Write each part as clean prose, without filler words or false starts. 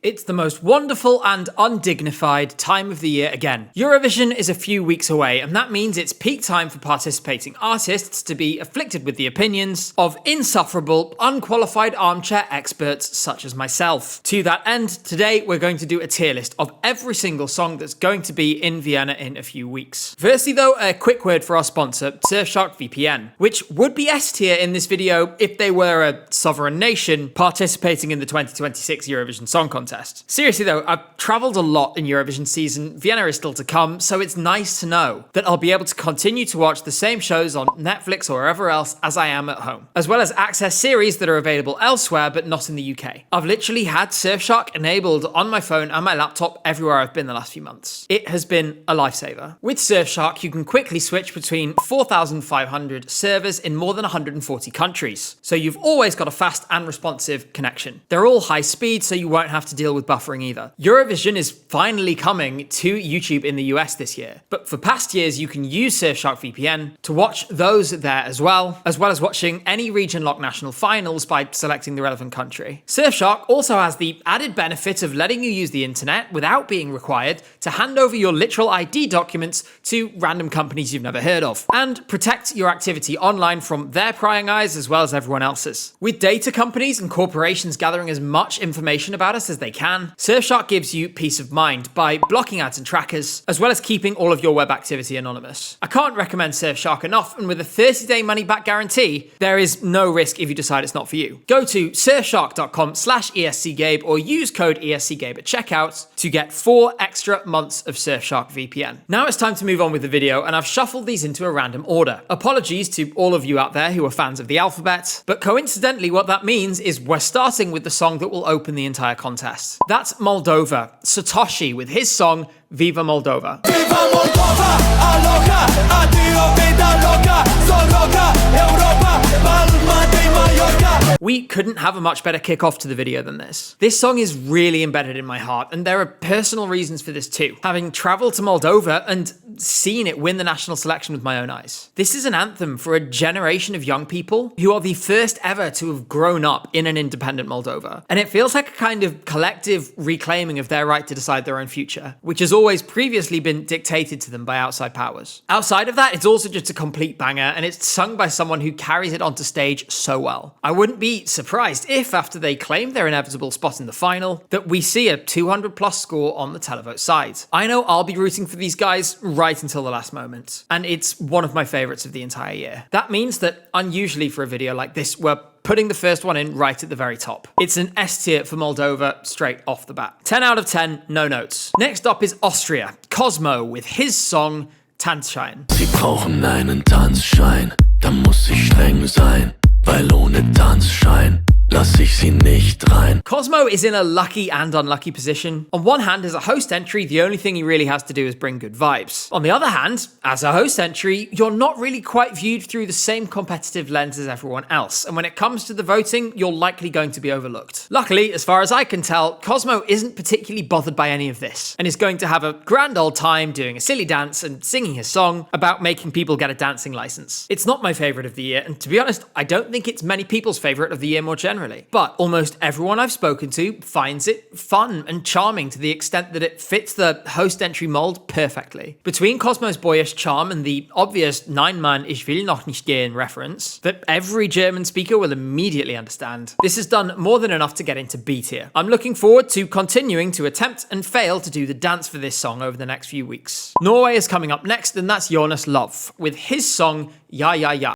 It's the most wonderful and undignified time of the year again. Eurovision is a few weeks away, and that means it's peak time for participating artists to be afflicted with the opinions of insufferable, unqualified armchair experts such as myself. To that end, today we're going to do a tier list of every single song that's going to be in Vienna in a few weeks. Firstly though, a quick word for our sponsor, Surfshark VPN, which would be S tier in this video if they were a sovereign nation participating in the 2026 Eurovision Song Contest. Seriously though, I've travelled a lot in Eurovision season, Vienna is still to come, so it's nice to know that I'll be able to continue to watch the same shows on Netflix or wherever else as I am at home, as well as access series that are available elsewhere but not in the UK. I've literally had Surfshark enabled on my phone and my laptop everywhere I've been the last few months. It has been a lifesaver. With Surfshark, you can quickly switch between 4,500 servers in more than 140 countries, so you've always got a fast and responsive connection. They're all high speed, so you won't have to deal with buffering either. Eurovision is finally coming to YouTube in the US this year, but for past years you can use Surfshark VPN to watch those there as well as watching any region-locked national finals by selecting the relevant country. Surfshark also has the added benefit of letting you use the internet without being required to hand over your literal ID documents to random companies you've never heard of, and protect your activity online from their prying eyes as well as everyone else's. With data companies and corporations gathering as much information about us as they can, Surfshark gives you peace of mind by blocking ads and trackers, as well as keeping all of your web activity anonymous. I can't recommend Surfshark enough, and with a 30-day money-back guarantee, there is no risk if you decide it's not for you. Go to surfshark.com/ESCGabe or use code ESCGabe at checkout to get 4 extra months of Surfshark VPN. Now it's time to move on with the video, and I've shuffled these into a random order. Apologies to all of you out there who are fans of the alphabet, but coincidentally what that means is we're starting with the song that will open the entire contest. That's Moldova, Satoshi with his song Viva Moldova. Viva Moldova, aloha, adio vida loca, sol roca, Europa, Palma de Mallorca. We couldn't have a much better kickoff to the video than this. This song is really embedded in my heart, and there are personal reasons for this too. Having travelled to Moldova and seen it win the national selection with my own eyes. This is an anthem for a generation of young people who are the first ever to have grown up in an independent Moldova. And it feels like a kind of collective reclaiming of their right to decide their own future, which has always previously been dictated to them by outside powers. Outside of that, it's also just a complete banger, and it's sung by someone who carries it onto stage so well. I wouldn't be surprised if, after they claim their inevitable spot in the final, that we see a 200+ score on the televote side. I know I'll be rooting for these guys right until the last moment, and it's one of my favourites of the entire year. That means that, unusually for a video like this, we're putting the first one in right at the very top. It's an S tier for Moldova straight off the bat. 10 out of 10, no notes. Next up is Austria, Cosmo with his song Tanzschein. Sie brauchen einen Tanzschein, da muss ich streng sein, weil ohne Tanzschein lass ich sie nicht rein. Cosmo is in a lucky and unlucky position. On one hand, as a host entry, the only thing he really has to do is bring good vibes. On the other hand, as a host entry, you're not really quite viewed through the same competitive lens as everyone else, and when it comes to the voting, you're likely going to be overlooked. Luckily, as far as I can tell, Cosmo isn't particularly bothered by any of this, and is going to have a grand old time doing a silly dance and singing his song about making people get a dancing license. It's not my favourite of the year, and to be honest, I don't think it's many people's favourite of the year more generally. But almost everyone I've spoken to finds it fun and charming to the extent that it fits the host entry mold perfectly. Between Cosmo's boyish charm and the obvious Nein Mann, ich will noch nicht gehen reference that every German speaker will immediately understand, this has done more than enough to get into B tier. I'm looking forward to continuing to attempt and fail to do the dance for this song over the next few weeks. Norway is coming up next, and that's Jonas Love with his song Ja Ja Ja.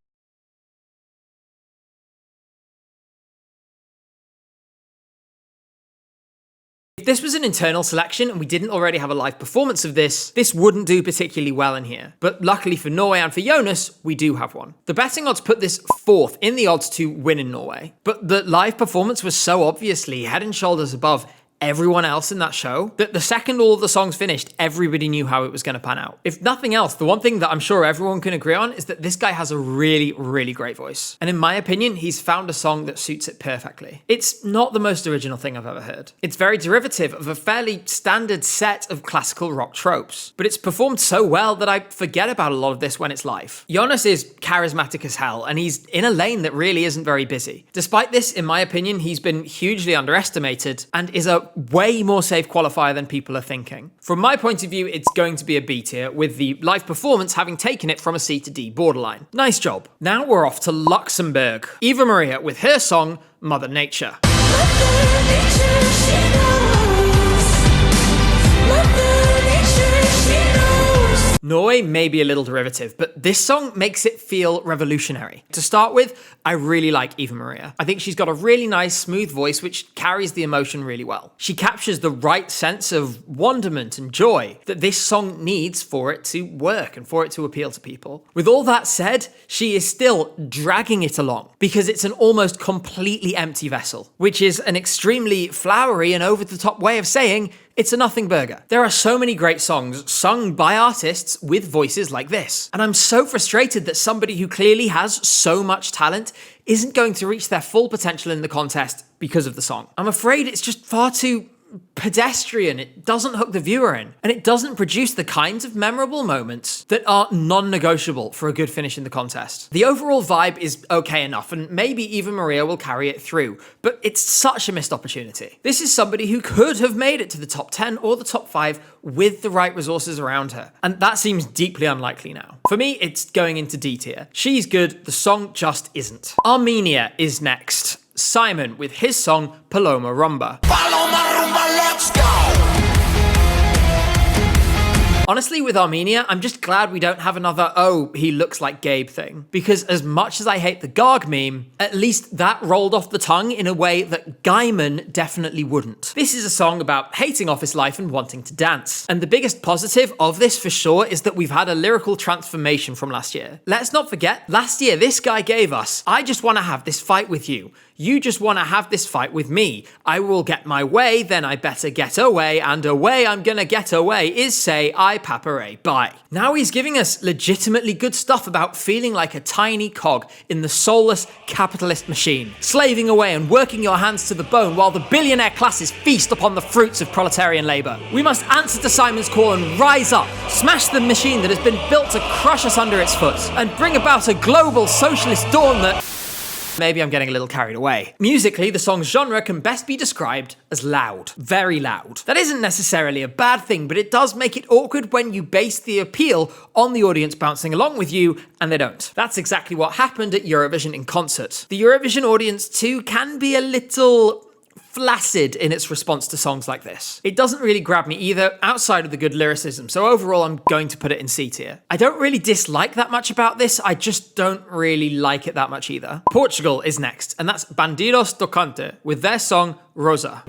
If this was an internal selection and we didn't already have a live performance of this wouldn't do particularly well in here. But luckily for Norway and for Jonas, we do have one. The betting odds put this 4th in the odds to win in Norway. But the live performance was so obviously head and shoulders above everyone else in that show that the second all of the songs finished, everybody knew how it was going to pan out. If nothing else, the one thing that I'm sure everyone can agree on is that this guy has a really, really great voice. And in my opinion, he's found a song that suits it perfectly. It's not the most original thing I've ever heard. It's very derivative of a fairly standard set of classical rock tropes, but it's performed so well that I forget about a lot of this when it's live. Jonas is charismatic as hell, and he's in a lane that really isn't very busy. Despite this, in my opinion, he's been hugely underestimated and is a a way more safe qualifier than people are thinking. From my point of view, it's going to be a B tier, with the live performance having taken it from a C to D borderline. Nice job. Now we're off to Luxembourg. Eva Maria with her song, Mother Nature. Mother Nature, she knows. Mother Nature, she knows. Norway may be a little derivative, but this song makes it feel revolutionary. To start with, I really like Eva Maria. I think she's got a really nice, smooth voice which carries the emotion really well. She captures the right sense of wonderment and joy that this song needs for it to work and for it to appeal to people. With all that said, she is still dragging it along because it's an almost completely empty vessel, which is an extremely flowery and over-the-top way of saying it's a nothing burger. There are so many great songs sung by artists with voices like this. And I'm so frustrated that somebody who clearly has so much talent isn't going to reach their full potential in the contest because of the song. I'm afraid it's just far too pedestrian. It doesn't hook the viewer in, and it doesn't produce the kinds of memorable moments that are non-negotiable for a good finish in the contest. The overall vibe is okay enough, and maybe Eva Maria will carry it through, but it's such a missed opportunity. This is somebody who could have made it to the top 10 or the top 5 with the right resources around her, and that seems deeply unlikely now. For me, it's going into D tier. She's good, the song just isn't. Armenia is next. Simon with his song Paloma Rumba. Let's go! Honestly, with Armenia, I'm just glad we don't have another, oh, he looks like Gabe thing. Because as much as I hate the Garg meme, at least that rolled off the tongue in a way that Gaiman definitely wouldn't. This is a song about hating office life and wanting to dance. And the biggest positive of this for sure is that we've had a lyrical transformation from last year. Let's not forget, last year this guy gave us, I just want to have this fight with you. You just want to have this fight with me. I will get my way, then I better get away, and a way I'm gonna get away is say I papare bye. Now he's giving us legitimately good stuff about feeling like a tiny cog in the soulless capitalist machine, slaving away and working your hands to the bone while the billionaire classes feast upon the fruits of proletarian labour. We must answer to Simon's call and rise up, smash the machine that has been built to crush us under its foot, and bring about a global socialist dawn that... Maybe I'm getting a little carried away. Musically, the song's genre can best be described as loud. Very loud. That isn't necessarily a bad thing, but it does make it awkward when you base the appeal on the audience bouncing along with you, and they don't. That's exactly what happened at Eurovision in concert. The Eurovision audience too can be a little flaccid in its response to songs like this. It doesn't really grab me either, outside of the good lyricism, so overall I'm going to put it in C tier. I don't really dislike that much about this, I just don't really like it that much either. Portugal is next, and that's Bandidos do Cante with their song Rosa.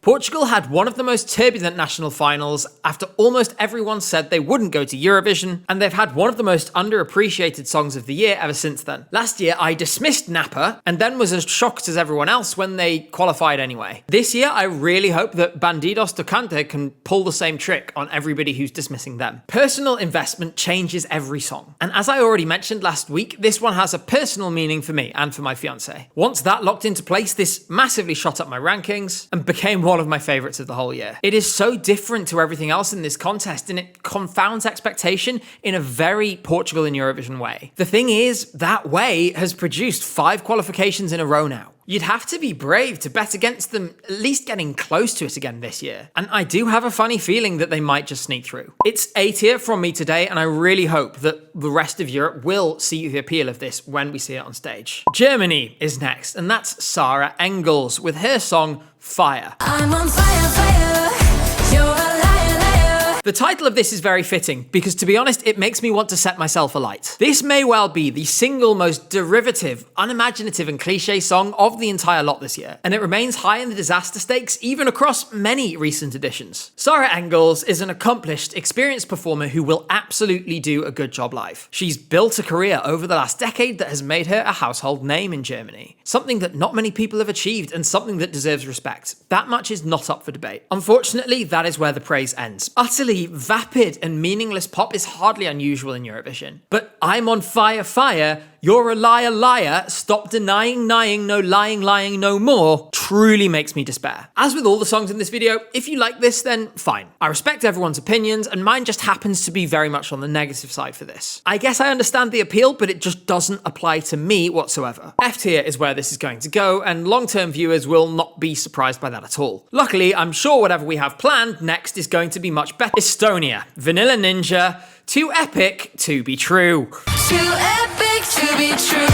Portugal had one of the most turbulent national finals after almost everyone said they wouldn't go to Eurovision, and they've had one of the most underappreciated songs of the year ever since then. Last year, I dismissed Napa, and then was as shocked as everyone else when they qualified anyway. This year, I really hope that Bandidos do Cante can pull the same trick on everybody who's dismissing them. Personal investment changes every song, and as I already mentioned last week, this one has a personal meaning for me and for my fiancé. Once that locked into place, this massively shot up my rankings and became one of my favorites of the whole year. It is so different to everything else in this contest, and it confounds expectation in a very Portugal in Eurovision way. The thing is, that way has produced 5 qualifications in a row now. You'd have to be brave to bet against them at least getting close to it again this year. And I do have a funny feeling that they might just sneak through. It's A tier from me today, and I really hope that the rest of Europe will see the appeal of this when we see it on stage. Germany is next, and that's Sarah Engels with her song Fire. I'm on fire, fire. You're a liar, liar. The title of this is very fitting, because to be honest, it makes me want to set myself alight. This may well be the single most derivative, unimaginative and cliche song of the entire lot this year, and it remains high in the disaster stakes even across many recent editions. Sarah Engels is an accomplished, experienced performer who will absolutely do a good job live. She's built a career over the last decade that has made her a household name in Germany, something that not many people have achieved and something that deserves respect. That much is not up for debate. Unfortunately, that is where the praise ends. Utterly vapid and meaningless pop is hardly unusual in Eurovision, but I'm on fire, fire, "You're a liar, liar, stop denying, no lying, lying no more," truly makes me despair. As with all the songs in this video, if you like this, then fine. I respect everyone's opinions, and mine just happens to be very much on the negative side for this. I guess I understand the appeal, but it just doesn't apply to me whatsoever. F tier is where this is going to go, and long-term viewers will not be surprised by that at all. Luckily, I'm sure whatever we have planned next is going to be much better. Estonia, Vanilla Ninja, too epic to be true. Too epic to be true.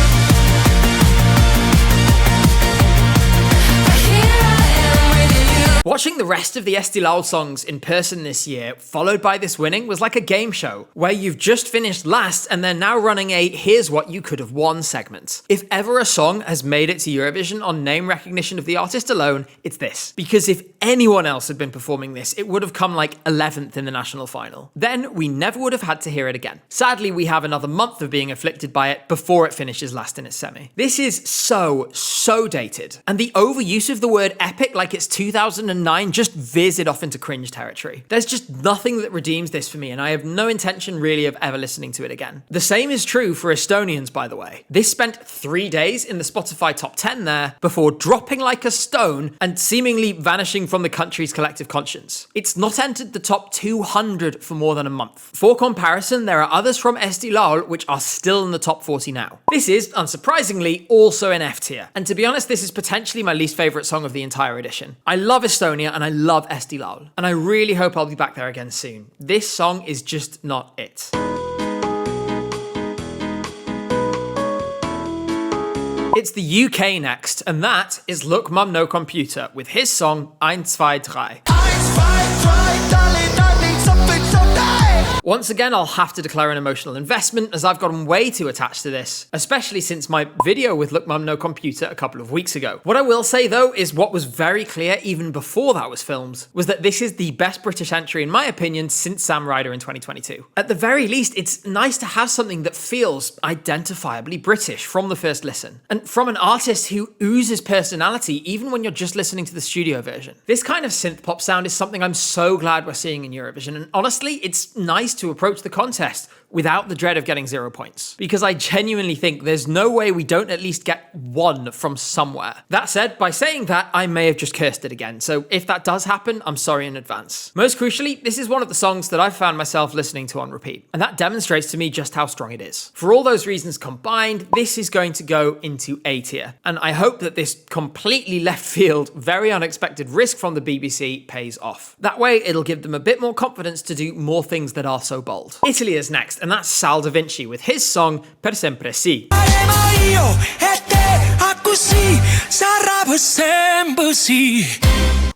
Watching the rest of the Esti Laul songs in person this year, followed by this winning, was like a game show, where you've just finished last and they're now running a "here's what you could have won" segment. If ever a song has made it to Eurovision on name recognition of the artist alone, it's this. Because if anyone else had been performing this, it would have come like 11th in the national final. Then we never would have had to hear it again. Sadly, we have another month of being afflicted by it before it finishes last in its semi. This is so dated. And the overuse of the word epic like it's 2009 just veers it off into cringe territory. There's just nothing that redeems this for me, and I have no intention really of ever listening to it again. The same is true for Estonians, by the way. This spent 3 days in the Spotify top 10 there before dropping like a stone and seemingly vanishing from the country's collective conscience. It's not entered the top 200 for more than a month. For comparison, there are others from Esti Laul which are still in the top 40 now. This is, unsurprisingly, also in F tier. And to be honest, this is potentially my least favourite song of the entire edition. I love Estonia and I love Esti Laul, and I really hope I'll be back there again soon. This song is just not it. It's the UK next, and that is Look Mum No Computer with his song 1, 2, 3. Once again, I'll have to declare an emotional investment as I've gotten way too attached to this, especially since my video with Look Mum No Computer a couple of weeks ago. What I will say though is what was very clear even before that was filmed was that this is the best British entry in my opinion since Sam Ryder in 2022. At the very least, it's nice to have something that feels identifiably British from the first listen, and from an artist who oozes personality even when you're just listening to the studio version. This kind of synth pop sound is something I'm so glad we're seeing in Eurovision, and honestly, it's nice to approach the contest without the dread of getting 0 points. Because I genuinely think there's no way we don't at least get 1 from somewhere. That said, by saying that, I may have just cursed it again, so if that does happen, I'm sorry in advance. Most crucially, this is one of the songs that I've found myself listening to on repeat, and that demonstrates to me just how strong it is. For all those reasons combined, this is going to go into A tier, and I hope that this completely left field, very unexpected risk from the BBC pays off. That way, it'll give them a bit more confidence to do more things that are so bold. Italy is next, and that's Sal Da Vinci with his song Per Sempre Si.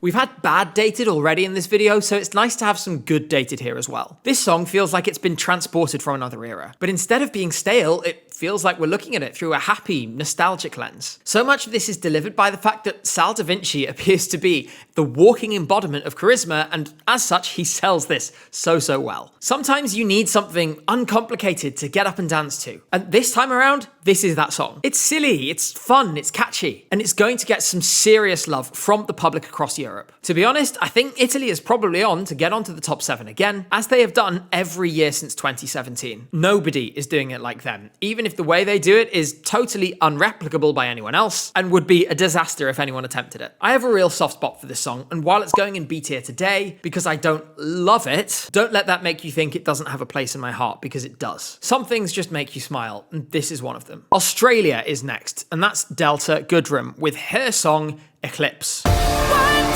We've had bad dated already in this video, so it's nice to have some good dated here as well. This song feels like it's been transported from another era, but instead of being stale, it feels like we're looking at it through a happy, nostalgic lens. So much of this is delivered by the fact that Sal Da Vinci appears to be the walking embodiment of charisma, and as such, he sells this so well. Sometimes you need something uncomplicated to get up and dance to, and this time around, this is that song. It's silly, it's fun, it's catchy, and it's going to get some serious love from the public across Europe. To be honest, I think Italy is probably on to get onto the top 7 again, as they have done every year since 2017. Nobody is doing it like them, even if the way they do it is totally unreplicable by anyone else, and would be a disaster if anyone attempted it. I have a real soft spot for this song, and while it's going in B tier today, because I don't love it, don't let that make you think it doesn't have a place in my heart, because it does. Some things just make you smile, and this is one of them. Australia is next, and that's Delta Goodrem with her song Eclipse. One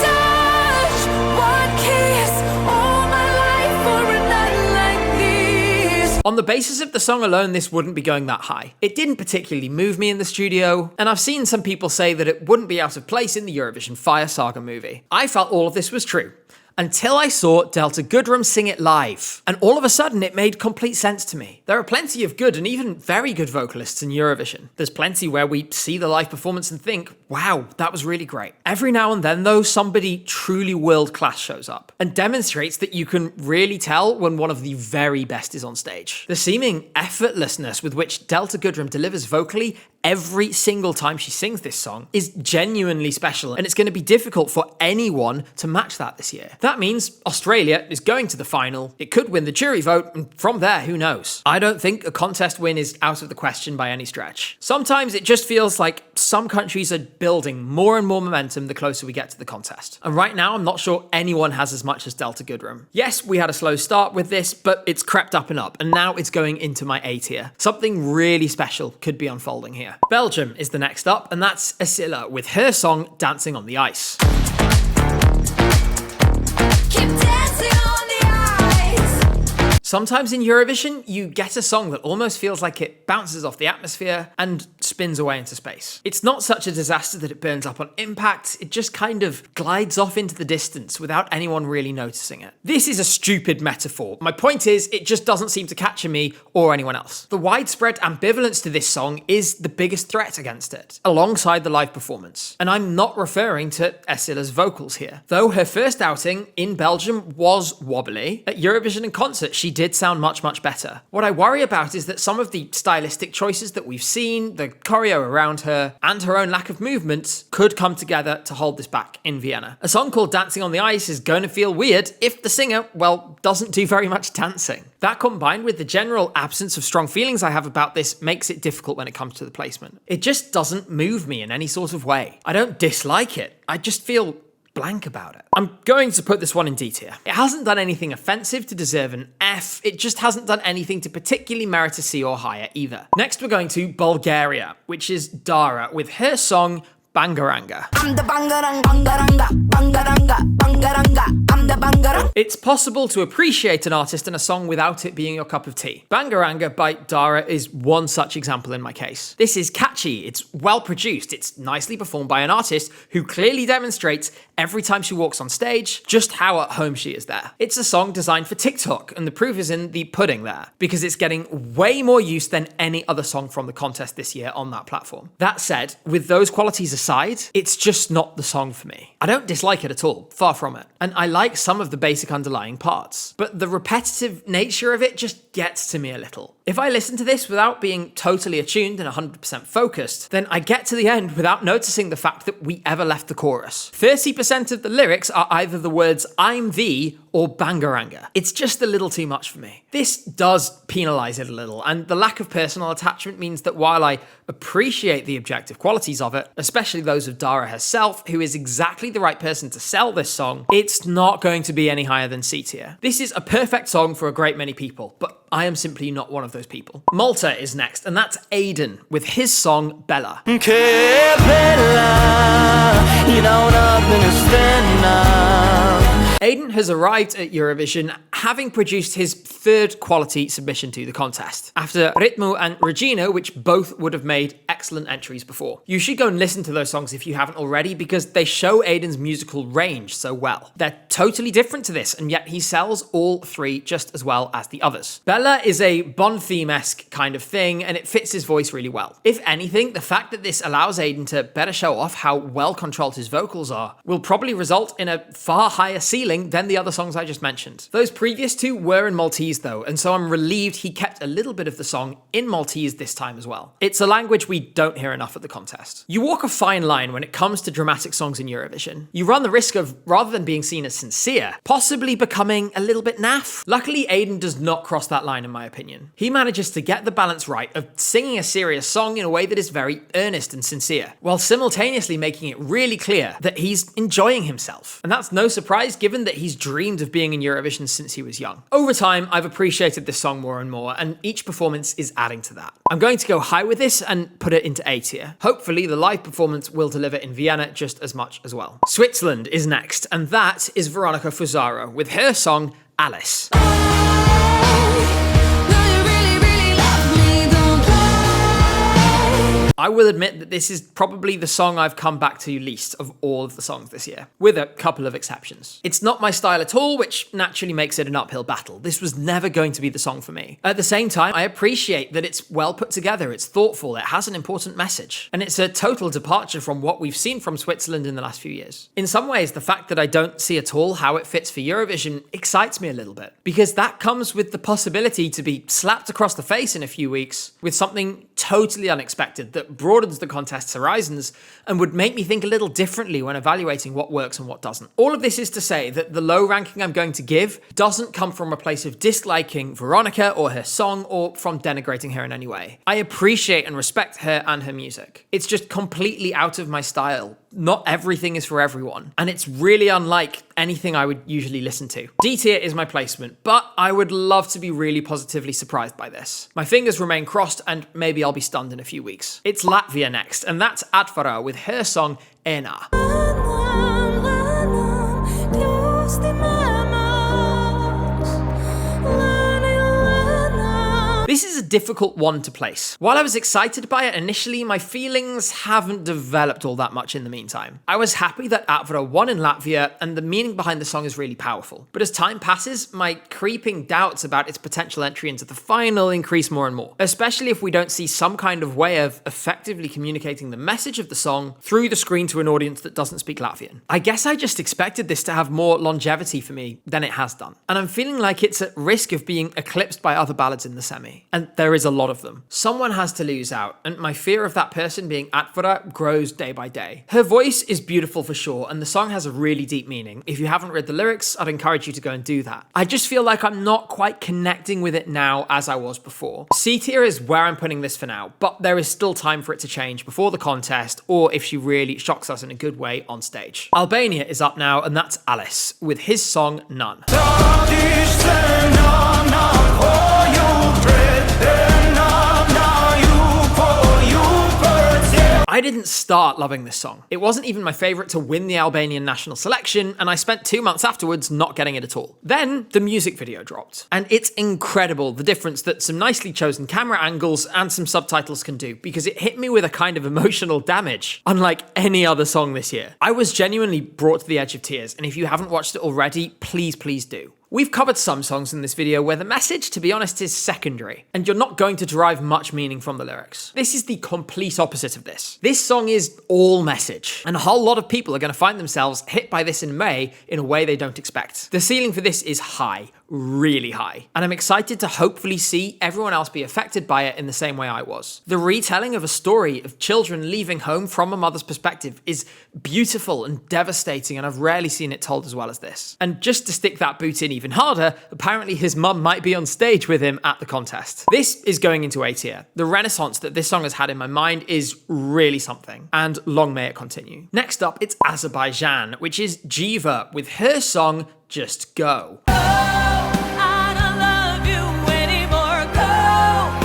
touch, one kiss, all my life for a night like this. On the basis of the song alone, this wouldn't be going that high. It didn't particularly move me in the studio, and I've seen some people say that it wouldn't be out of place in the Eurovision Fire Saga movie. I felt all of this was true, until I saw Delta Goodrem sing it live, and all of a sudden it made complete sense to me. There are plenty of good and even very good vocalists in Eurovision. There's plenty where we see the live performance and think, wow, that was really great. Every now and then, though, somebody truly world-class shows up and demonstrates that you can really tell when one of the very best is on stage. The seeming effortlessness with which Delta Goodrem delivers vocally every single time she sings this song is genuinely special, and it's going to be difficult for anyone to match that this year. That means Australia is going to the final. It could win the jury vote, and from there, who knows? I don't think a contest win is out of the question by any stretch. Sometimes it just feels like some countries are building more and more momentum the closer we get to the contest. And right now, I'm not sure anyone has as much as Delta Goodrem. Yes, we had a slow start with this, but it's crept up and up, and now it's going into my A tier. Something really special could be unfolding here. Belgium is the next up, and that's Asila with her song Dancing on the Ice. Keep dancing on the ice. Sometimes in Eurovision, you get a song that almost feels like it bounces off the atmosphere and spins away into space. It's not such a disaster that it burns up on impact, it just kind of glides off into the distance without anyone really noticing it. This is a stupid metaphor. My point is, it just doesn't seem to capture me or anyone else. The widespread ambivalence to this song is the biggest threat against it, alongside the live performance. And I'm not referring to Asila's vocals here. Though her first outing in Belgium was wobbly, at Eurovision in concert she did sound much, much better. What I worry about is that some of the stylistic choices that we've seen, the choreo around her, and her own lack of movement could come together to hold this back in Vienna. A song called Dancing on the Ice is going to feel weird if the singer, well, doesn't do very much dancing. That combined with the general absence of strong feelings I have about this makes it difficult when it comes to the placement. It just doesn't move me in any sort of way. I don't dislike it, I just feel blank about it. I'm going to put this one in D tier. It hasn't done anything offensive to deserve an F, it just hasn't done anything to particularly merit a C or higher either. Next we're going to Bulgaria, which is Dara with her song Bangaranga. I'm the bangarang, bangaranga, bangaranga, bangaranga. I'm the bangarang. It's possible to appreciate an artist and a song without it being your cup of tea. Bangaranga by Dara is one such example in my case. This is catchy, it's well produced, it's nicely performed by an artist who clearly demonstrates every time she walks on stage just how at home she is there. It's a song designed for TikTok, and the proof is in the pudding there, because it's getting way more use than any other song from the contest this year on that platform. That said, with those qualities aside, it's just not the song for me. I don't dislike it at all, far from it. And I like some of the basic underlying parts, but the repetitive nature of it just gets to me a little. If I listen to this without being totally attuned and 100% focused, then I get to the end without noticing the fact that we ever left the chorus. 30% of the lyrics are either the words I'm thee or bangaranga. It's just a little too much for me. This does penalise it a little, and the lack of personal attachment means that while I appreciate the objective qualities of it, especially those of Dara herself, who is exactly the right person to sell this song, it's not going to be any higher than C tier. This is a perfect song for a great many people, but I am simply not one of those people. Malta is next, and that's Aiden with his song Bella. Que bella, you don't understand now. Aiden has arrived at Eurovision having produced his third quality submission to the contest, after Ritmo and Regina, which both would have made excellent entries before. You should go and listen to those songs if you haven't already, because they show Aiden's musical range so well. They're totally different to this, and yet he sells all three just as well as the others. Bella is a Bond theme-esque kind of thing, and it fits his voice really well. If anything, the fact that this allows Aiden to better show off how well controlled his vocals are will probably result in a far higher ceiling than the other songs I just mentioned. Those previous two were in Maltese though, and so I'm relieved he kept a little bit of the song in Maltese this time as well. It's a language we don't hear enough at the contest. You walk a fine line when it comes to dramatic songs in Eurovision. You run the risk of, rather than being seen as sincere, possibly becoming a little bit naff. Luckily, Aiden does not cross that line in my opinion. He manages to get the balance right of singing a serious song in a way that is very earnest and sincere, while simultaneously making it really clear that he's enjoying himself. And that's no surprise given that he's dreamed of being in Eurovision since he was young. Over time, I've appreciated this song more and more, and each performance is adding to that. I'm going to go high with this and put it into A tier. Hopefully, the live performance will deliver in Vienna just as much as well. Switzerland is next, and that is Veronica Fusaro with her song Alice. No, you really, really love me, don't play. I will admit that this is probably the song I've come back to least of all of the songs this year, with a couple of exceptions. It's not my style at all, which naturally makes it an uphill battle. This was never going to be the song for me. At the same time, I appreciate that it's well put together, it's thoughtful, it has an important message, and it's a total departure from what we've seen from Switzerland in the last few years. In some ways, the fact that I don't see at all how it fits for Eurovision excites me a little bit, because that comes with the possibility to be slapped across the face in a few weeks with something totally unexpected that broadens the contest's horizons and would make me think a little differently when evaluating what works and what doesn't. All of this is to say that the low ranking I'm going to give doesn't come from a place of disliking Veronica or her song or from denigrating her in any way. I appreciate and respect her and her music. It's just completely out of my style. Not everything is for everyone, and it's really unlike anything I would usually listen to. D tier is my placement, but I would love to be really positively surprised by this. My fingers remain crossed, and maybe I'll be stunned in a few weeks. It's Latvia next, and that's Atvara with her song Ena. This is a difficult one to place. While I was excited by it initially, my feelings haven't developed all that much in the meantime. I was happy that Atvara won in Latvia, and the meaning behind the song is really powerful. But as time passes, my creeping doubts about its potential entry into the final increase more and more, especially if we don't see some kind of way of effectively communicating the message of the song through the screen to an audience that doesn't speak Latvian. I guess I just expected this to have more longevity for me than it has done, and I'm feeling like it's at risk of being eclipsed by other ballads in the semi. And there is a lot of them. Someone has to lose out, and my fear of that person being Atvara grows day by day. Her voice is beautiful for sure, and the song has a really deep meaning. If you haven't read the lyrics, I'd encourage you to go and do that. I just feel like I'm not quite connecting with it now as I was before. C tier is where I'm putting this for now, but there is still time for it to change before the contest, or if she really shocks us in a good way on stage. Albania is up now, and that's Alice, with his song None. I didn't start loving this song. It wasn't even my favourite to win the Albanian national selection, and I spent 2 months afterwards not getting it at all. Then the music video dropped, and it's incredible the difference that some nicely chosen camera angles and some subtitles can do, because it hit me with a kind of emotional damage, unlike any other song this year. I was genuinely brought to the edge of tears, and if you haven't watched it already, please do. We've covered some songs in this video where the message, to be honest, is secondary, and you're not going to derive much meaning from the lyrics. This is the complete opposite of this. This song is all message, and a whole lot of people are going to find themselves hit by this in May in a way they don't expect. The ceiling for this is high, really high, and I'm excited to hopefully see everyone else be affected by it in the same way I was. The retelling of a story of children leaving home from a mother's perspective is beautiful and devastating, and I've rarely seen it told as well as this. And just to stick that boot in even harder, apparently his mum might be on stage with him at the contest. This is going into A tier. The renaissance that this song has had in my mind is really something, and long may it continue. Next up, it's Azerbaijan, which is Jiva with her song Just Go.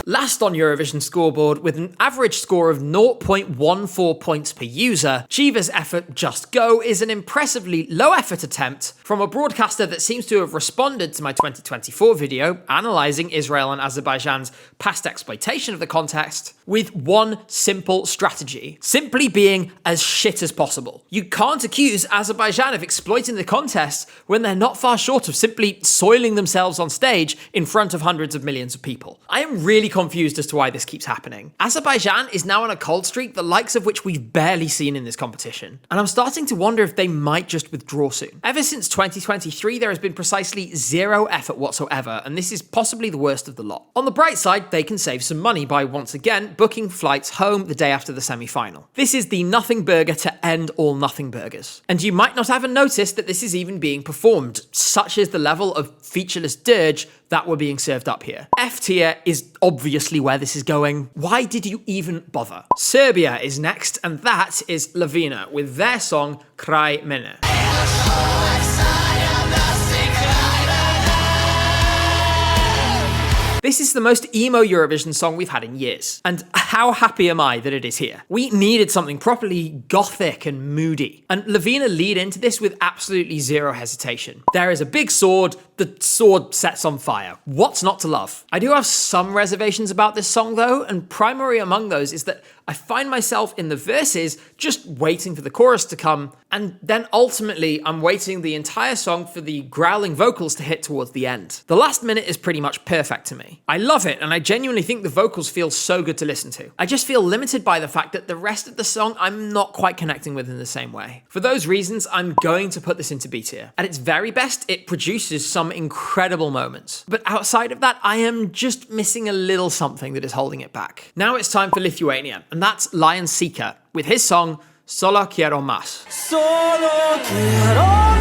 Last on Eurovision scoreboard, with an average score of 0.14 points per user, Jiva's effort Just Go is an impressively low-effort attempt from a broadcaster that seems to have responded to my 2024 video analysing Israel and Azerbaijan's past exploitation of the contest with one simple strategy, simply being as shit as possible. You can't accuse Azerbaijan of exploiting the contest when they're not far short of simply soiling themselves on stage in front of hundreds of millions of people. I am really confused as to why this keeps happening. Azerbaijan is now on a cold streak, the likes of which we've barely seen in this competition, and I'm starting to wonder if they might just withdraw soon. Ever since 2023, there has been precisely zero effort whatsoever, and this is possibly the worst of the lot. On the bright side, they can save some money by once again booking flights home the day after the semi-final. This is the nothing burger to end all nothing burgers. And you might not have noticed that this is even being performed, such is the level of featureless dirge that were being served up here. F tier is obviously where this is going. Why did you even bother? Serbia is next, and that is Lavina with their song Kraj Mene. This is the most emo Eurovision song we've had in years, and how happy am I that it is here. We needed something properly gothic and moody, and Lavina lead into this with absolutely zero hesitation. There is a big sword, the sword sets on fire. What's not to love? I do have some reservations about this song though, and primary among those is that I find myself in the verses just waiting for the chorus to come, and then ultimately I'm waiting the entire song for the growling vocals to hit towards the end. The last minute is pretty much perfect to me. I love it, and I genuinely think the vocals feel so good to listen to. I just feel limited by the fact that the rest of the song I'm not quite connecting with in the same way. For those reasons, I'm going to put this into B tier. At its very best, it produces some incredible moments. But outside of that, I am just missing a little something that is holding it back. Now it's time for Lithuania, and that's Lion Seeker with his song Solo Quiero Más. Solo quiero más.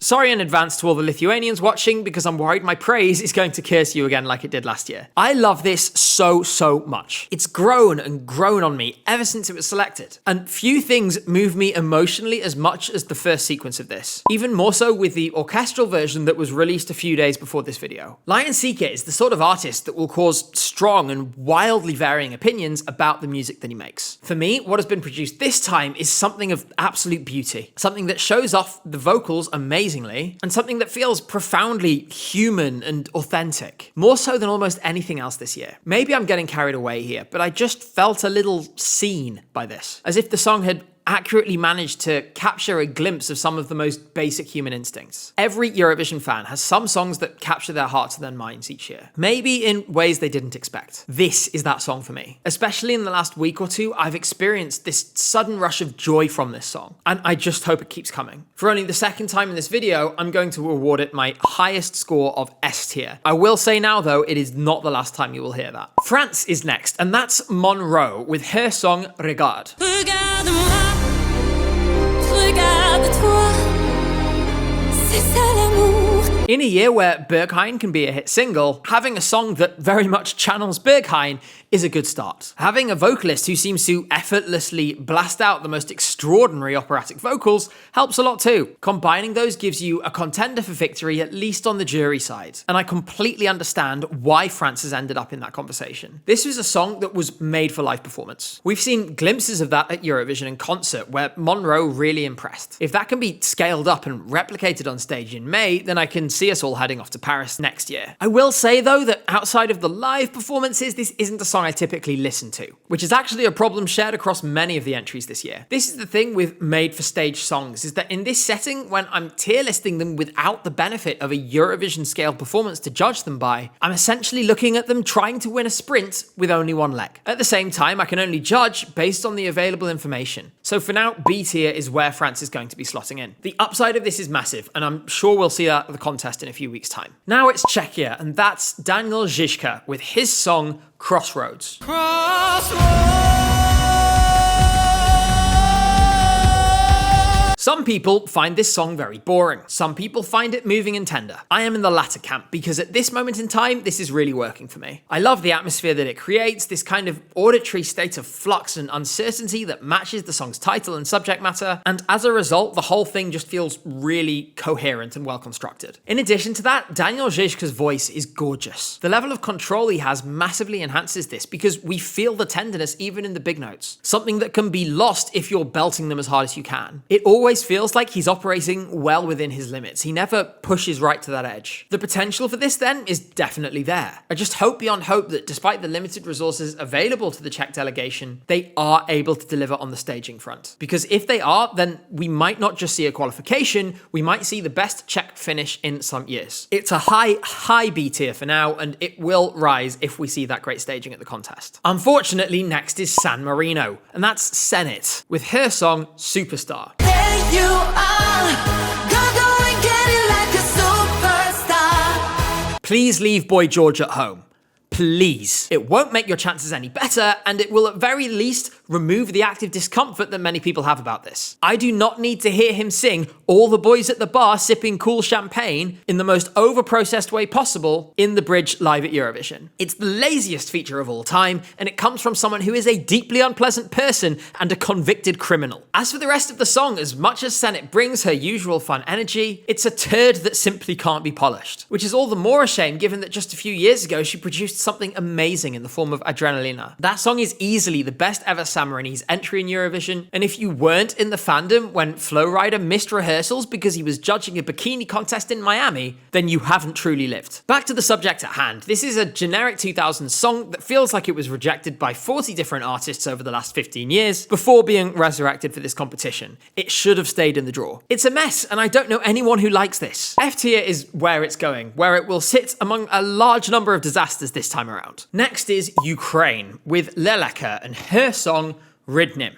Sorry in advance to all the Lithuanians watching, because I'm worried my praise is going to curse you again like it did last year. I love this so much. It's grown and grown on me ever since it was selected. And few things move me emotionally as much as the first sequence of this. Even more so with the orchestral version that was released a few days before this video. Lion Seeker is the sort of artist that will cause strong and wildly varying opinions about the music that he makes. For me, what has been produced this time is something of absolute beauty. Something that shows off the vocals amazingly, and something that feels profoundly human and authentic. More so than almost anything else this year. Maybe I'm getting carried away here, but I just felt a little seen by this. As if the song had accurately managed to capture a glimpse of some of the most basic human instincts. Every Eurovision fan has some songs that capture their hearts and their minds each year. Maybe in ways they didn't expect. This is that song for me. Especially in the last week or two, I've experienced this sudden rush of joy from this song, and I just hope it keeps coming. For only the second time in this video, I'm going to award it my highest score of S tier. I will say now though, it is not the last time you will hear that. France is next, and that's Monroe with her song Regarde. In a year where Berghain can be a hit single, having a song that very much channels Berghain is a good start. Having a vocalist who seems to effortlessly blast out the most extraordinary operatic vocals helps a lot too. Combining those gives you a contender for victory, at least on the jury side. And I completely understand why France has ended up in that conversation. This was a song that was made for live performance. We've seen glimpses of that at Eurovision in concert, where Monroe really impressed. If that can be scaled up and replicated on stage in May, then I can see us all heading off to Paris next year. I will say though that outside of the live performances, this isn't a song I typically listen to, which is actually a problem shared across many of the entries this year. This is the thing with made for stage songs, is that in this setting, when I'm tier listing them without the benefit of a Eurovision scale performance to judge them by, I'm essentially looking at them trying to win a sprint with only one leg. At the same time, I can only judge based on the available information. So for now, B tier is where France is going to be slotting in. The upside of this is massive, and I'm sure we'll see that at the contest in a few weeks' time. Now it's Czechia, and that's Daniel Žižka with his song Crossroads. Some people find this song very boring. Some people find it moving and tender. I am in the latter camp because at this moment in time, this is really working for me. I love the atmosphere that it creates, this kind of auditory state of flux and uncertainty that matches the song's title and subject matter, and as a result, the whole thing just feels really coherent and well constructed. In addition to that, Daniel Žižka's voice is gorgeous. The level of control he has massively enhances this because we feel the tenderness even in the big notes, something that can be lost if you're belting them as hard as you can. It always feels like he's operating well within his limits. He never pushes right to that edge. The potential for this then is definitely there. I just hope beyond hope that despite the limited resources available to the Czech delegation, they are able to deliver on the staging front. Because if they are, then we might not just see a qualification, we might see the best Czech finish in some years. It's a high B tier for now, and it will rise if we see that great staging at the contest. Unfortunately, next is San Marino, and that's Senate with her song Superstar. You are gonna go and get it like a superstar. Please leave Boy George at home. Please. It won't make your chances any better, and it will at very least remove the active discomfort that many people have about this. I do not need to hear him sing "All the boys at the bar sipping cool champagne" in the most over-processed way possible in the bridge live at Eurovision. It's the laziest feature of all time, and it comes from someone who is a deeply unpleasant person and a convicted criminal. As for the rest of the song, as much as Senate brings her usual fun energy, it's a turd that simply can't be polished. Which is all the more a shame given that just a few years ago she produced something amazing in the form of Adrenalina. That song is easily the best ever San Marinese entry in Eurovision, and if you weren't in the fandom when Flowrider missed rehearsals because he was judging a bikini contest in Miami, then you haven't truly lived. Back to the subject at hand. This is a generic 2000s song that feels like it was rejected by 40 different artists over the last 15 years before being resurrected for this competition. It should have stayed in the draw. It's a mess, and I don't know anyone who likes this. F tier is where it's going, where it will sit among a large number of disasters this time around. Next is Ukraine, with Leleka and her song Rydnym.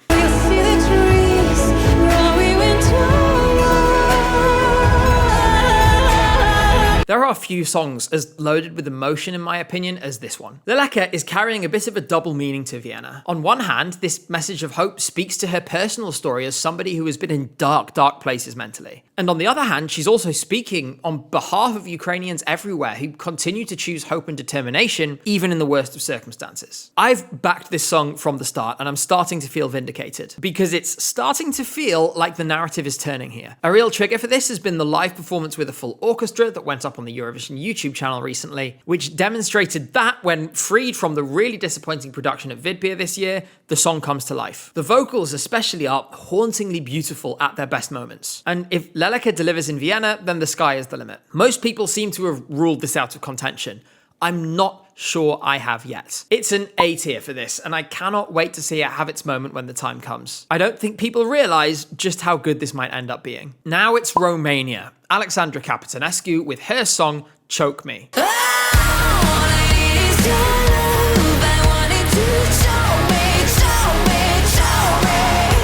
There are few songs as loaded with emotion, in my opinion, as this one. Leleka is carrying a bit of a double meaning to Vienna. On one hand, this message of hope speaks to her personal story as somebody who has been in dark, dark places mentally. And on the other hand, she's also speaking on behalf of Ukrainians everywhere who continue to choose hope and determination, even in the worst of circumstances. I've backed this song from the start, and I'm starting to feel vindicated, because it's starting to feel like the narrative is turning here. A real trigger for this has been the live performance with a full orchestra that went up on the Eurovision YouTube channel recently, which demonstrated that when freed from the really disappointing production at Vidbir this year, the song comes to life. The vocals especially are hauntingly beautiful at their best moments. And if Leleka delivers in Vienna, then the sky is the limit. Most people seem to have ruled this out of contention. I'm not sure I have yet. It's an A tier for this, and I cannot wait to see it have its moment when the time comes. I don't think people realise just how good this might end up being. Now it's Romania. Alexandra Capitanescu with her song Choke Me.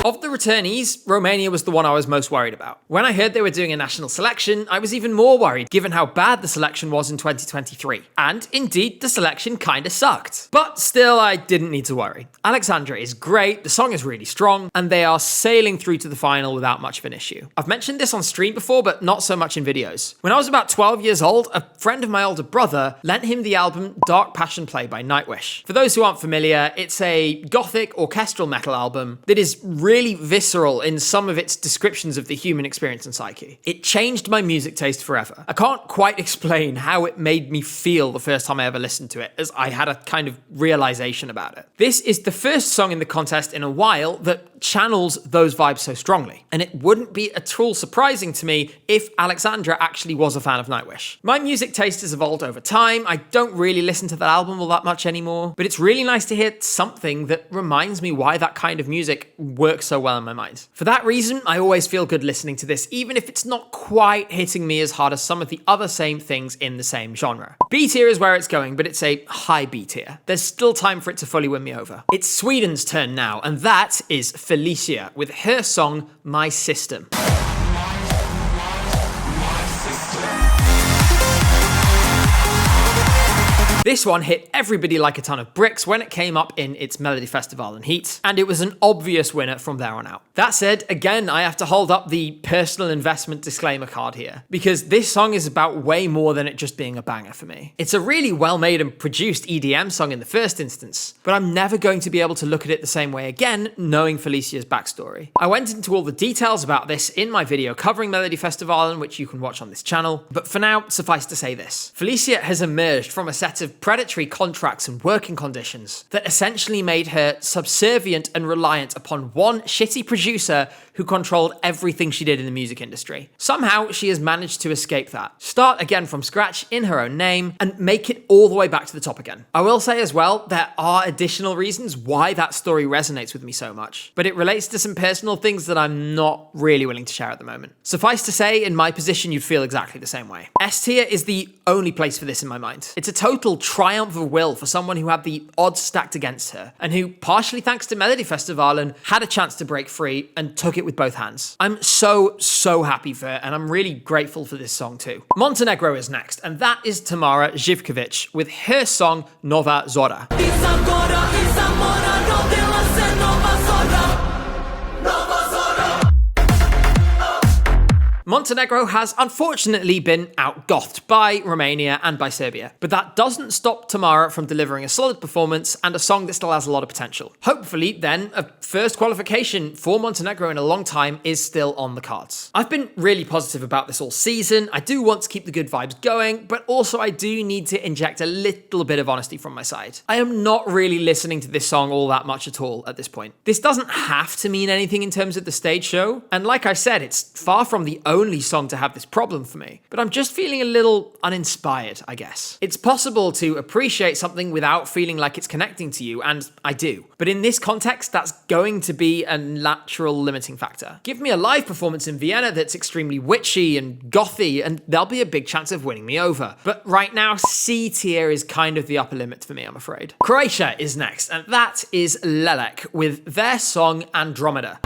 Of the returnees, Romania was the one I was most worried about. When I heard they were doing a national selection, I was even more worried given how bad the selection was in 2023. And indeed, the selection kinda sucked. But still, I didn't need to worry. Alexandra is great, the song is really strong, and they are sailing through to the final without much of an issue. I've mentioned this on stream before, but not so much in videos. When I was about 12 years old, a friend of my older brother lent him the album Dark Passion Play by Nightwish. For those who aren't familiar, it's a gothic orchestral metal album that is really visceral in some of its descriptions of the human experience and psyche. It changed my music taste forever. I can't quite explain how it made me feel the first time I ever listened to it, as I had a kind of realization about it. This is the first song in the contest in a while that channels those vibes so strongly, and it wouldn't be at all surprising to me if Alexandra actually was a fan of Nightwish. My music taste has evolved over time. I don't really listen to that album all that much anymore, but it's really nice to hear something that reminds me why that kind of music works so well in my mind. For that reason, I always feel good listening to this, even if it's not quite hitting me as hard as some of the other same things in the same genre. B tier is where it's going, but it's a high B tier. There's still time for it to fully win me over. It's Sweden's turn now, and that is Felicia with her song My System. This one hit everybody like a ton of bricks when it came up in its Melody Festival and Heat, and it was an obvious winner from there on out. That said, again, I have to hold up the personal investment disclaimer card here, because this song is about way more than it just being a banger for me. It's a really well-made and produced EDM song in the first instance, but I'm never going to be able to look at it the same way again, knowing Felicia's backstory. I went into all the details about this in my video covering Melody Festival, which you can watch on this channel, but for now, suffice to say this. Felicia has emerged from a set of predatory contracts and working conditions that essentially made her subservient and reliant upon one shitty producer who controlled everything she did in the music industry. Somehow, she has managed to escape that, start again from scratch in her own name, and make it all the way back to the top again. I will say as well, there are additional reasons why that story resonates with me so much, but it relates to some personal things that I'm not really willing to share at the moment. Suffice to say, in my position, you'd feel exactly the same way. S tier is the only place for this in my mind. It's a total triumph of will for someone who had the odds stacked against her, and who, partially thanks to Melody Festivalen, had a chance to break free and took it with both hands. I'm so happy for her, and I'm really grateful for this song too. Montenegro is next, and that is Tamara Živković with her song Nova Zora. Montenegro has unfortunately been outgothed by Romania and by Serbia, but that doesn't stop Tamara from delivering a solid performance and a song that still has a lot of potential. Hopefully, then, a first qualification for Montenegro in a long time is still on the cards. I've been really positive about this all season. I do want to keep the good vibes going, but also I do need to inject a little bit of honesty from my side. I am not really listening to this song all that much at all at this point. This doesn't have to mean anything in terms of the stage show, and like I said, it's far from the only song to have this problem for me, but I'm just feeling a little uninspired, I guess. It's possible to appreciate something without feeling like it's connecting to you, and I do. But in this context, that's going to be a natural limiting factor. Give me a live performance in Vienna that's extremely witchy and gothy, and there'll be a big chance of winning me over. But right now, C tier is kind of the upper limit for me, I'm afraid. Croatia is next, and that is Lelek with their song Andromeda.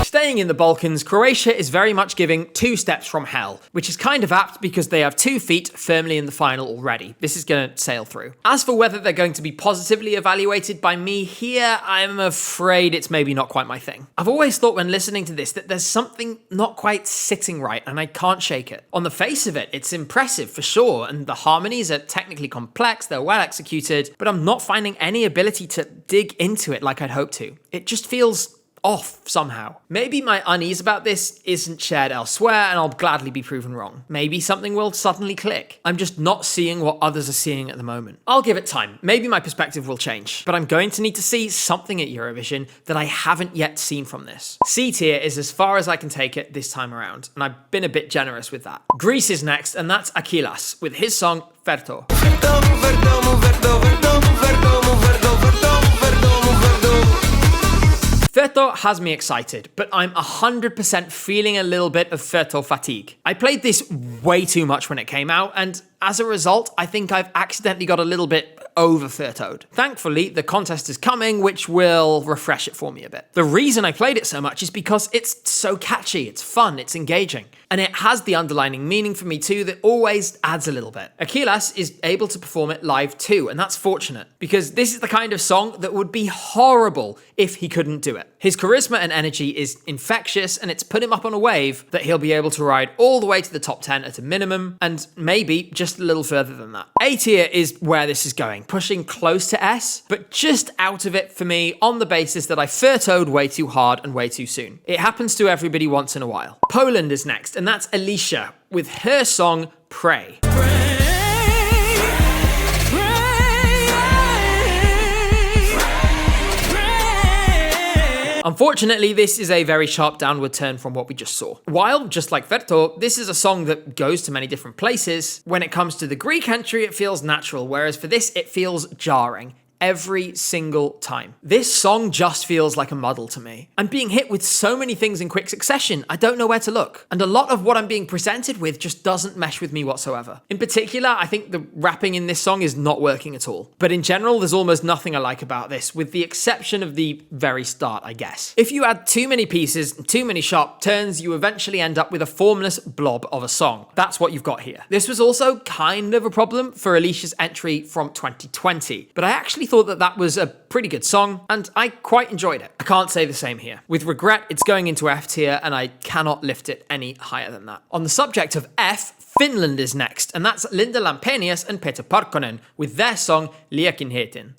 Staying in the Balkans, Croatia is very much giving 2 steps from hell, which is kind of apt because they have 2 feet firmly in the final already. This is going to sail through. As for whether they're going to be positively evaluated by me here, I'm afraid it's maybe not quite my thing. I've always thought when listening to this that there's something not quite sitting right and I can't shake it. On the face of it, it's impressive for sure, and the harmonies are technically complex, they're well executed, but I'm not finding any ability to dig into it like I'd hoped to. It just feels off somehow. Maybe my unease about this isn't shared elsewhere and I'll gladly be proven wrong. Maybe something will suddenly click. I'm just not seeing what others are seeing at the moment. I'll give it time. Maybe my perspective will change, but I'm going to need to see something at Eurovision that I haven't yet seen from this. C tier is as far as I can take it this time around, and I've been a bit generous with that. Greece is next, and that's Akilas with his song Ferto. Ferto has me excited, but I'm 100% feeling a little bit of Ferto fatigue. I played this way too much when it came out, and as a result, I think I've accidentally got a little bit over Fertoed. Thankfully, the contest is coming, which will refresh it for me a bit. The reason I played it so much is because it's so catchy, it's fun, it's engaging, and it has the underlining meaning for me too that always adds a little bit. Akilas is able to perform it live too, and that's fortunate, because this is the kind of song that would be horrible if he couldn't do it. His charisma and energy is infectious, and it's put him up on a wave that he'll be able to ride all the way to the top 10 at a minimum, and maybe just a little further than that. A tier is where this is going, pushing close to S, but just out of it for me on the basis that I Fertoed way too hard and way too soon. It happens to everybody once in a while. Poland is next, and that's Alicia with her song Pray. Unfortunately, this is a very sharp downward turn from what we just saw. While, just like Ferto, this is a song that goes to many different places, when it comes to the Greek entry, it feels natural, whereas for this, it feels jarring. Every single time. This song just feels like a muddle to me. I'm being hit with so many things in quick succession, I don't know where to look. And a lot of what I'm being presented with just doesn't mesh with me whatsoever. In particular, I think the rapping in this song is not working at all. But in general, there's almost nothing I like about this, with the exception of the very start, I guess. If you add too many pieces and too many sharp turns, you eventually end up with a formless blob of a song. That's what you've got here. This was also kind of a problem for Alicia's entry from 2020, but I actually thought that was a pretty good song, and I quite enjoyed it. I can't say the same here. With regret, it's going into F tier, and I cannot lift it any higher than that. On the subject of F, Finland is next, and that's Linda Lampenius and Peter Parkkonen with their song Liekinhetin.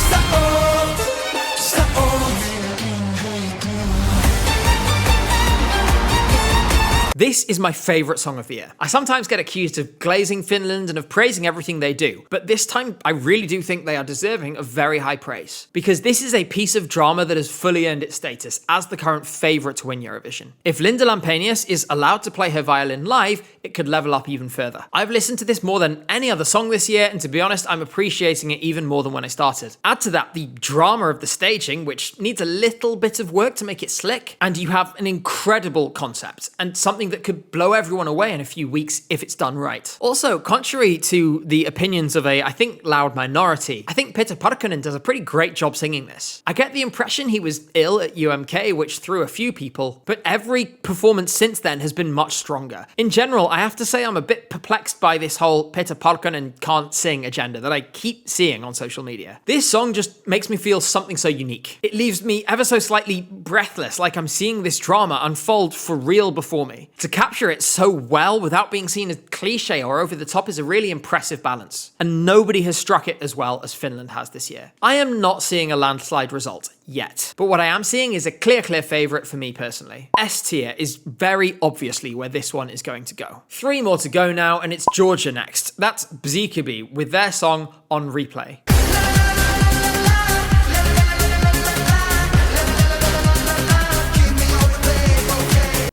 This is my favourite song of the year. I sometimes get accused of glazing Finland and of praising everything they do, but this time I really do think they are deserving of very high praise. Because this is a piece of drama that has fully earned its status as the current favourite to win Eurovision. If Linda Lampenius is allowed to play her violin live, it could level up even further. I've listened to this more than any other song this year, and to be honest, I'm appreciating it even more than when I started. Add to that the drama of the staging, which needs a little bit of work to make it slick, and you have an incredible concept, and something something that could blow everyone away in a few weeks if it's done right. Also, contrary to the opinions of I think, loud minority, I think Peter Parkkonen does a pretty great job singing this. I get the impression he was ill at UMK, which threw a few people, but every performance since then has been much stronger. In general, I have to say I'm a bit perplexed by this whole Peter Parkkonen can't sing agenda that I keep seeing on social media. This song just makes me feel something so unique. It leaves me ever so slightly breathless, like I'm seeing this drama unfold for real before me. To capture it so well without being seen as cliche or over the top is a really impressive balance. And nobody has struck it as well as Finland has this year. I am not seeing a landslide result yet, but what I am seeing is a clear favourite for me personally. S tier is very obviously where this one is going to go. 3 more to go now, and it's Georgia next. That's Bzikabi with their song On Replay.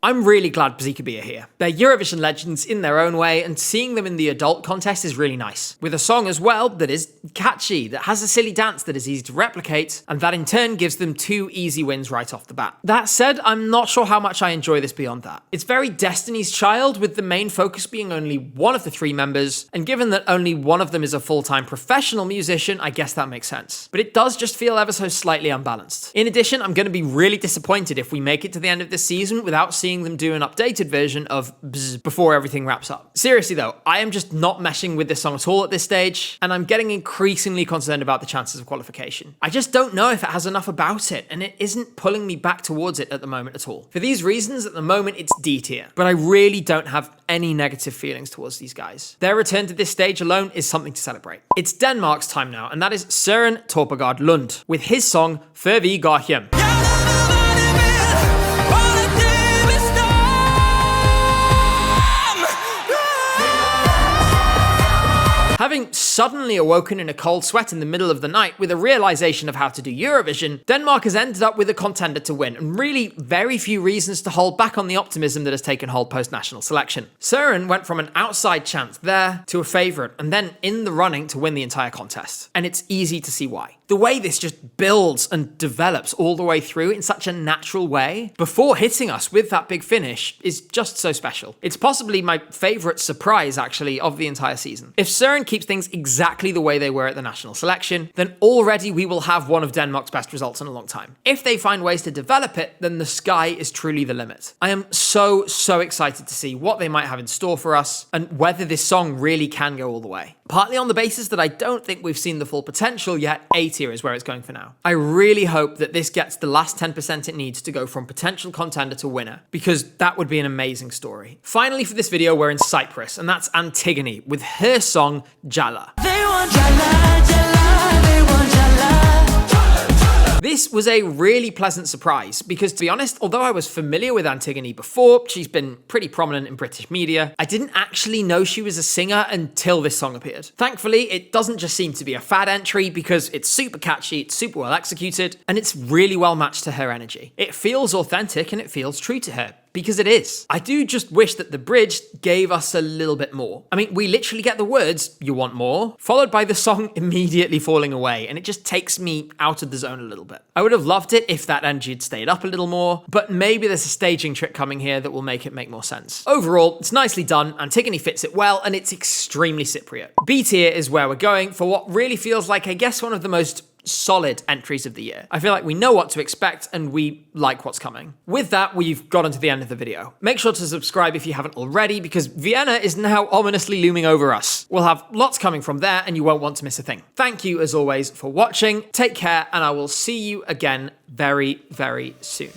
I'm really glad Bzikabi are here. They're Eurovision legends in their own way, and seeing them in the adult contest is really nice. With a song as well that is catchy, that has a silly dance that is easy to replicate, and that in turn gives them 2 easy wins right off the bat. That said, I'm not sure how much I enjoy this beyond that. It's very Destiny's Child, with the main focus being only one of the 3 members, and given that only one of them is a full-time professional musician, I guess that makes sense. But it does just feel ever so slightly unbalanced. In addition, I'm going to be really disappointed if we make it to the end of this season without seeing them do an updated version of Bzz before everything wraps up. Seriously though, I am just not meshing with this song at all at this stage, and I'm getting increasingly concerned about the chances of qualification. I just don't know if it has enough about it, and it isn't pulling me back towards it at the moment at all. For these reasons, at the moment it's D tier, but I really don't have any negative feelings towards these guys. Their return to this stage alone is something to celebrate. It's Denmark's time now, and that is Søren Torpegaard Lund with his song Før vi går hjem. Having suddenly awoken in a cold sweat in the middle of the night with a realization of how to do Eurovision, Denmark has ended up with a contender to win, and really very few reasons to hold back on the optimism that has taken hold post-national selection. Søren went from an outside chance there to a favourite, and then in the running to win the entire contest. And it's easy to see why. The way this just builds and develops all the way through in such a natural way, before hitting us with that big finish, is just so special. It's possibly my favourite surprise, actually, of the entire season. If Søren keeps things exactly the way they were at the national selection, then already we will have one of Denmark's best results in a long time. If they find ways to develop it, then the sky is truly the limit. I am so excited to see what they might have in store for us, and whether this song really can go all the way. Partly on the basis that I don't think we've seen the full potential yet, A tier is where it's going for now. I really hope that this gets the last 10% it needs to go from potential contender to winner, because that would be an amazing story. Finally for this video, we're in Cyprus, and that's Antigone with her song Jala. They want jala, jala, they want jala. This was a really pleasant surprise because, to be honest, although I was familiar with Antigone before, she's been pretty prominent in British media, I didn't actually know she was a singer until this song appeared. Thankfully, it doesn't just seem to be a fad entry because it's super catchy, it's super well executed, and it's really well matched to her energy. It feels authentic and it feels true to her. Because it is. I do just wish that the bridge gave us a little bit more. I mean, we literally get the words, "You want more?" followed by the song immediately falling away, and it just takes me out of the zone a little bit. I would have loved it if that energy had stayed up a little more, but maybe there's a staging trick coming here that will make it make more sense. Overall, it's nicely done, Antigone fits it well, and it's extremely Cypriot. B tier is where we're going for what really feels like, I guess, one of the most solid entries of the year. I feel like we know what to expect and we like what's coming. With that, we've gotten to the end of the video. Make sure to subscribe if you haven't already, because Vienna is now ominously looming over us. We'll have lots coming from there and you won't want to miss a thing. Thank you as always for watching. Take care, and I will see you again very soon.